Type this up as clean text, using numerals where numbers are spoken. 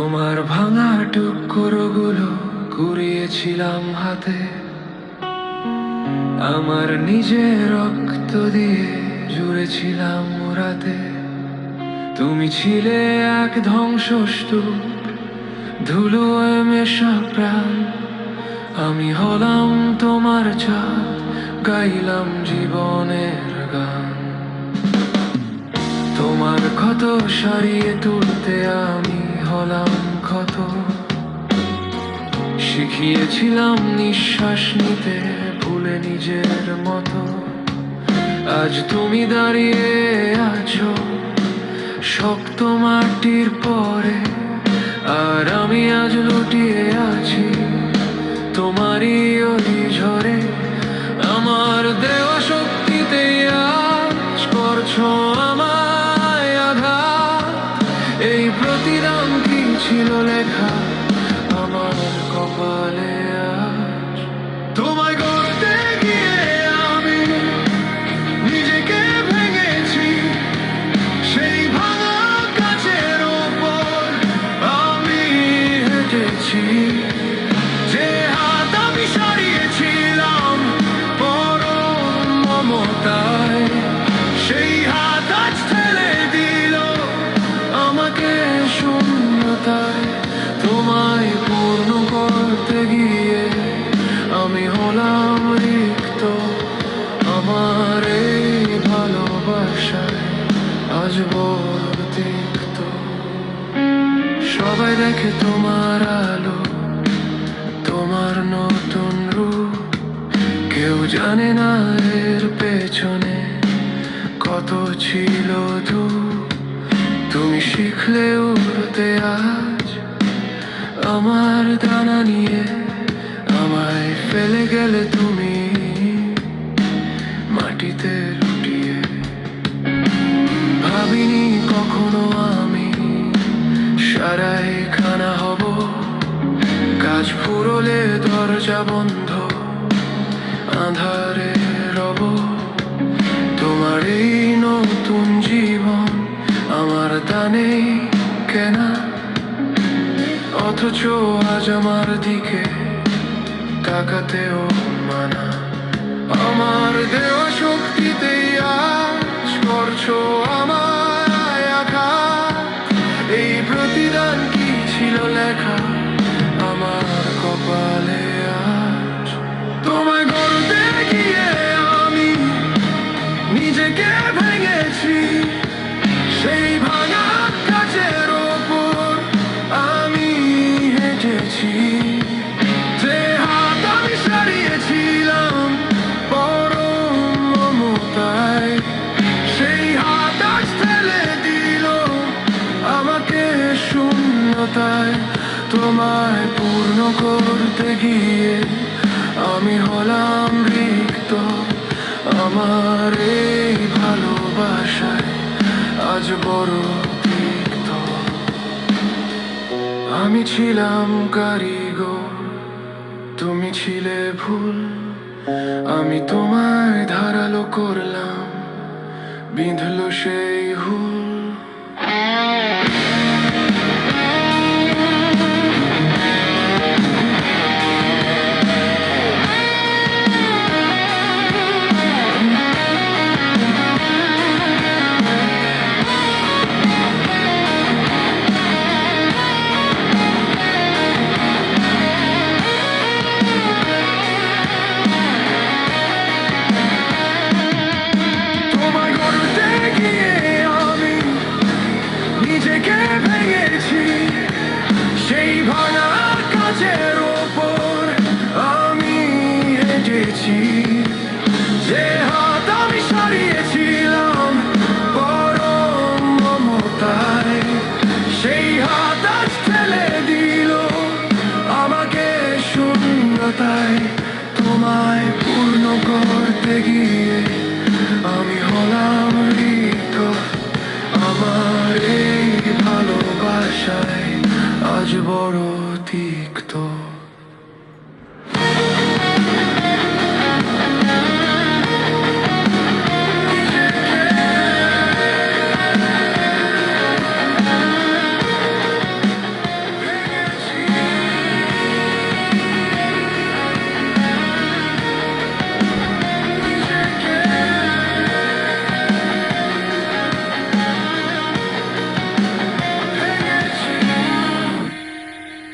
তোমার ভাঙা টুকরোগুলো কুড়িয়েছিলাম হাতে, আমার নিজের রক্ত দিয়ে জুড়েছিলাম রাতে। তুমি ছিলে এক ধ্বংসস্তূপ, ধুলোয় মেশা প্রাণ। আমি হলাম তোমার চাঁদ, গাইলাম জীবনের গান। তোমার ক্ষত সারিয়ে তুলতে আমি হলাম ক্ষত, শিখিয়েছিলাম নিঃশ্বাস নিতে ভুলে নিজের মতো। আজ তুমি দাঁড়িয়ে আছো শক্ত মাটির পরে, আর আমি আজ লুটিয়ে আছি তোমারই ওই ঝড়ে। আমার দেওয়া শক্তিতেই আজ করছো আমায় আঘাত। এই প্রতিদান কি ছিল লেখা আমার কপালে আজ? তোমায় গড়তে গিয়ে আমি নিজেকে ভেঙেছি, সেই ভাঙা কাচের ওপর আমি হেঁটেছি। যে হাত আমি সারিয়েছিলাম পরম মমতায়, সেই হাত আজ ঠেলে দিল আমাকে শূন্যতায়। তোমায় পূর্ণ করতে গিয়ে আমি হলাম রিক্ত, আমার এই ভালোবাসায় আজ বড় তিক্ত। সবাই দেখে তোমার আলো, তোমার নতুন রূপ, কেউ জানে না এর পেছনে কত ছিল দুঃখ। তুমি শিখলে উড়তে আজ আমার ডানা নিয়ে, আমায় ফেলে গেলে তুমি মাটিতে লুটিয়ে। ভাবিনি কখনো আমি সারাই খানা হব, কাজ ফুরলে দরজা বন্ধ, আঁধারে রব। তোমার এই নতুন জীবন আমার দানেই কেনা, অথচ আজ আমার দিকে তাকাতেও মানা। আমার দেওয়া শক্তিতেই আজ করছো আমায় আঘাত। এই প্রতিদান কি ছিল লেখা আমার কপালে আজ? তোমায় গড়তে গিয়ে আমি নিজেকে ভেঙেছি, সেই ভাঙা কাচের ওপর আমি হেঁটেছি। যে হাত আমি সারিয়েছিলাম পরম মমতায়, সেই হাত আজ ঠেলে দিল আমাকে শূন্যতায়। তোমায় পূর্ণ করতে গিয়ে আমি হলাম রিক্ত, আমার এই ভালোবাসায় আজ বড় তিক্ত। আমি ছিলাম কারিগর, তুমি ছিলে ভুল। আমি তোমায় ধারালো করলাম, বিঁধলো সেই হুল। নিজেকে ভেঙেছি, সেই ভাঙা কাচের ওপর আমি হেঁটেছি। যে হাত আমি সারিয়েছিলাম পরম মমতায়, সেই হাত আজ ঠেলে দিল আমাকে শূন্যতায়। তোমায় পূর্ণ করতে গিয়ে আমি হলাম রিক্ত, আমার এই ভালোবাসায় আজ বড়